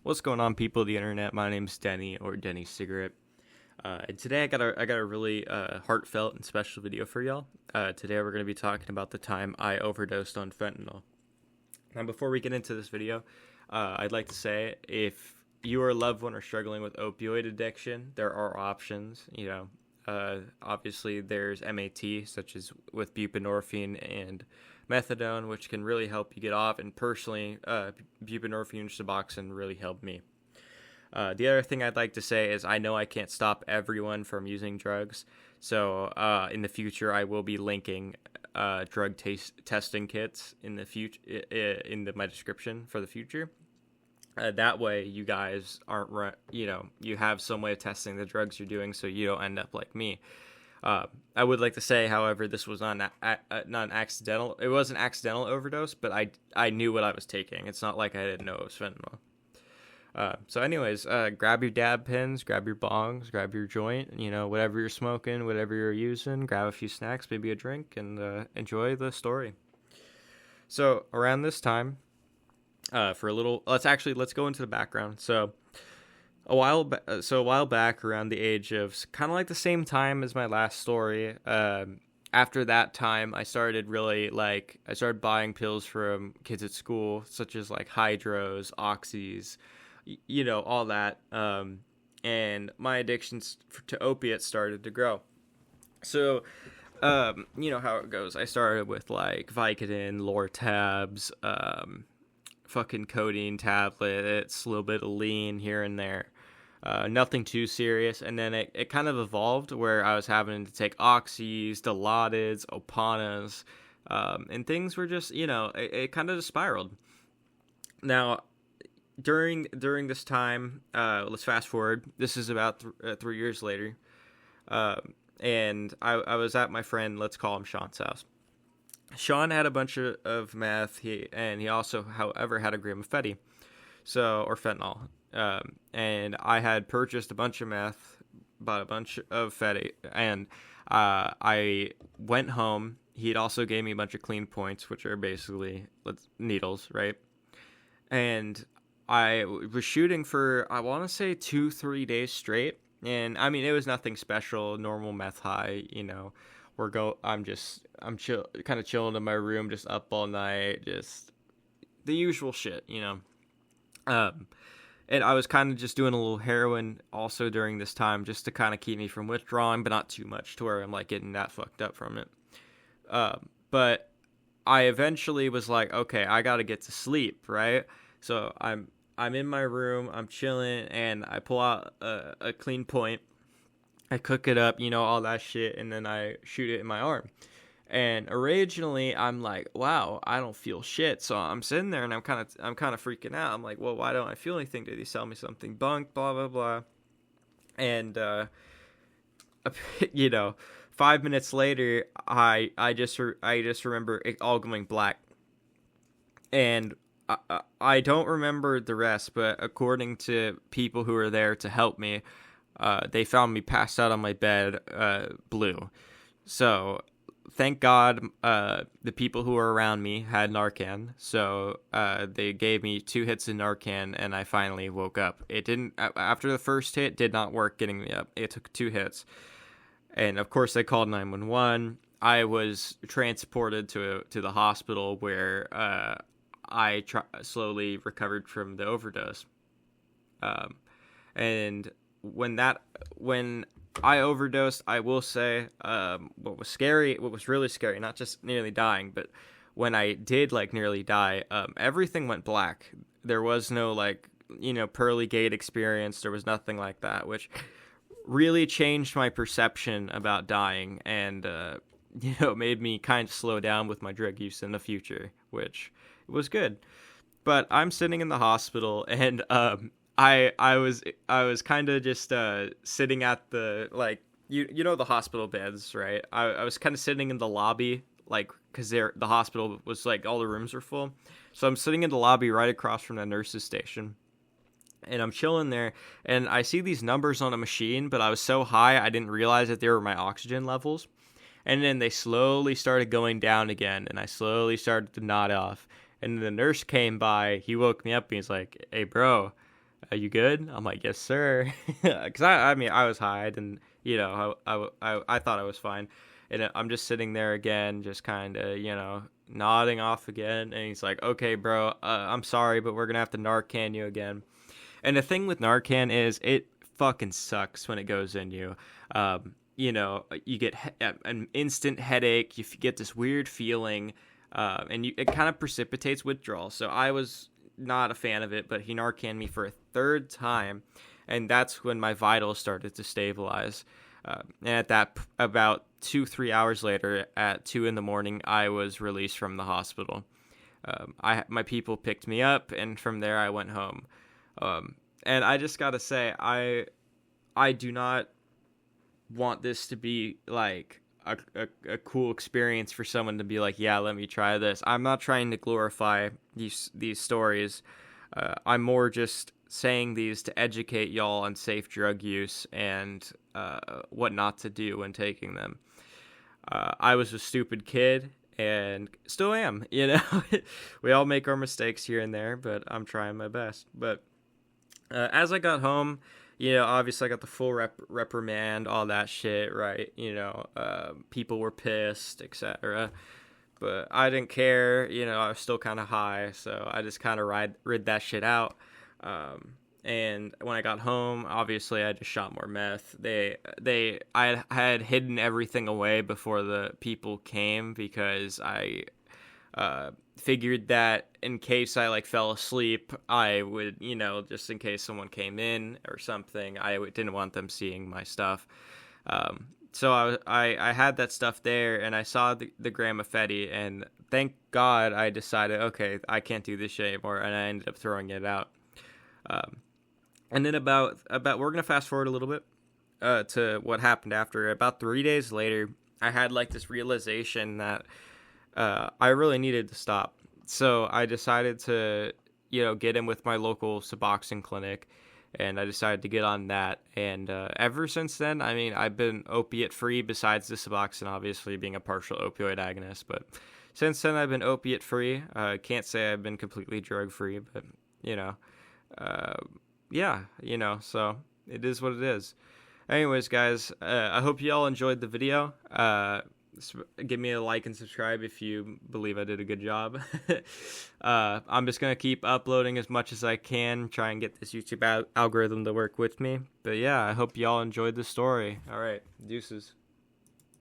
What's going on, people of the internet? My name's Denny, or Denny Cigarette. And today I got a really heartfelt and special video for y'all. Today we're going to be talking about the time I overdosed on fentanyl. Now, before we get into this video, I'd like to say if you or a loved one are struggling with opioid addiction, there are options. Obviously there's MAT, such as with buprenorphine and methadone, which can really help you get off. And personally, buprenorphine and Suboxone really helped me. The other thing I'd like to say is I know I can't stop everyone from using drugs. So in the future, I will be linking drug testing kits in the future in my description for the future. That way, you guys aren't, you have some way of testing the drugs you're doing, so you don't end up like me. I would like to say, however, this was not an accidental. It was an accidental overdose, but I knew what I was taking. It's not like I didn't know it was fentanyl. So anyways, grab your dab pens, grab your bongs, grab your joint, whatever you're smoking, whatever you're using, grab a few snacks, maybe a drink, and enjoy the story. So around this time, let's go into the background. So a while back, around the age of kind of like the same time as my last story, after that time, I started buying pills from kids at school, such as like hydros, oxys, all that. And my addictions to opiates started to grow. So, you know how it goes. I started with like Vicodin, Lortabs, fucking codeine tablets, a little bit of lean here and there. Nothing too serious. And then it kind of evolved where I was having to take oxys, Dilaudids, Opanas, and things were just, it kind of just spiraled. Now, during this time, let's fast forward. This is about 3 years later. And I was at my friend, let's call him Sean's house. Sean had a bunch of meth, he also, however, had a gram of fentanyl. And I had purchased a bunch of meth, bought a bunch of fetty, and I went home. He'd also gave me a bunch of clean points, which are basically needles, right? And I was shooting for, I want to say 2-3 days straight. And I mean, it was nothing special, normal meth high, I'm kind of chilling in my room, just up all night, just the usual shit, and I was kind of just doing a little heroin also during this time, just to kind of keep me from withdrawing, but not too much to where I'm like getting that fucked up from it. But I eventually was like, okay, I got to get to sleep, right? So I'm in my room, I'm chilling, and I pull out a clean point. I cook it up, all that shit, and then I shoot it in my arm. And originally, I'm like, wow, I don't feel shit. So I'm sitting there, and I'm kind of freaking out. I'm like, well, why don't I feel anything? Did he sell me something? Bunk, blah blah blah. And 5 minutes later, I just remember it all going black. And I don't remember the rest, but according to people who were there to help me, they found me passed out on my bed, blue. So thank God, the people who were around me had narcan. So they gave me 2 hits of narcan, and I finally woke up. It didn't, after the first hit, did not work getting me up. It took 2 hits. And of course, they called 911. I was transported to the hospital where I slowly recovered from the overdose. And when I overdosed, I will say, what was really scary, not just nearly dying, but when I did nearly die, everything went black. There was no pearly gate experience. There was nothing like that, which really changed my perception about dying and, made me kind of slow down with my drug use in the future, which was good. But I'm sitting in the hospital, and I was kind of just sitting at the the hospital beds, right? I was kind of sitting in the lobby, because the hospital was all the rooms were full. So I'm sitting in the lobby right across from the nurse's station, and I'm chilling there, and I see these numbers on a machine, but I was so high I didn't realize that they were my oxygen levels. And then they slowly started going down again, and I slowly started to nod off. And the nurse came by, he woke me up, and he's like, hey, bro, Are you good? I'm like, yes, sir. Because I mean, I was high, and I thought I was fine. And I'm just sitting there again, just kind of, nodding off again. And he's like, okay, bro, I'm sorry, but we're going to have to Narcan you again. And the thing with Narcan is it fucking sucks when it goes in you. You get an instant headache. You get this weird feeling, and it kind of precipitates withdrawal. So I was not a fan of it, but he Narcaned me for a third time, and that's when my vitals started to stabilize. And at that, about 2-3 hours later, at 2 a.m, I was released from the hospital. My people picked me up, and from there I went home. And I just gotta say, I do not want this to be like a cool experience for someone to be like, yeah, let me try this. I'm not trying to glorify these stories. I'm more just saying these to educate y'all on safe drug use and what not to do when taking them. I was a stupid kid and still am, We all make our mistakes here and there, but I'm trying my best. But as I got home, obviously I got the full reprimand, all that shit, right? People were pissed, etc. But I didn't care, I was still kind of high, so I just kind of rid that shit out. And when I got home, obviously I just shot more meth. I had hidden everything away before the people came because I figured that in case I fell asleep, I would, just in case someone came in or something, didn't want them seeing my stuff. So I had that stuff there, and I saw the gram of Fetty, and thank God I decided, okay, I can't do this shit anymore, and I ended up throwing it out. And then about we're gonna fast forward a little bit to what happened after. About 3 days later, I had this realization that I really needed to stop. So I decided to, get in with my local Suboxone clinic, and I decided to get on that. And ever since then, I mean, I've been opiate free besides the Suboxone, obviously being a partial opioid agonist. But since then, I've been opiate free. Can't say I've been completely drug free, but so it is what it is. Anyways, guys, I hope you all enjoyed the video. Give me a like and subscribe if you believe I did a good job. I'm just going to keep uploading as much as I can, try and get this YouTube algorithm to work with me. But yeah, I hope y'all enjoyed the story. All right, deuces.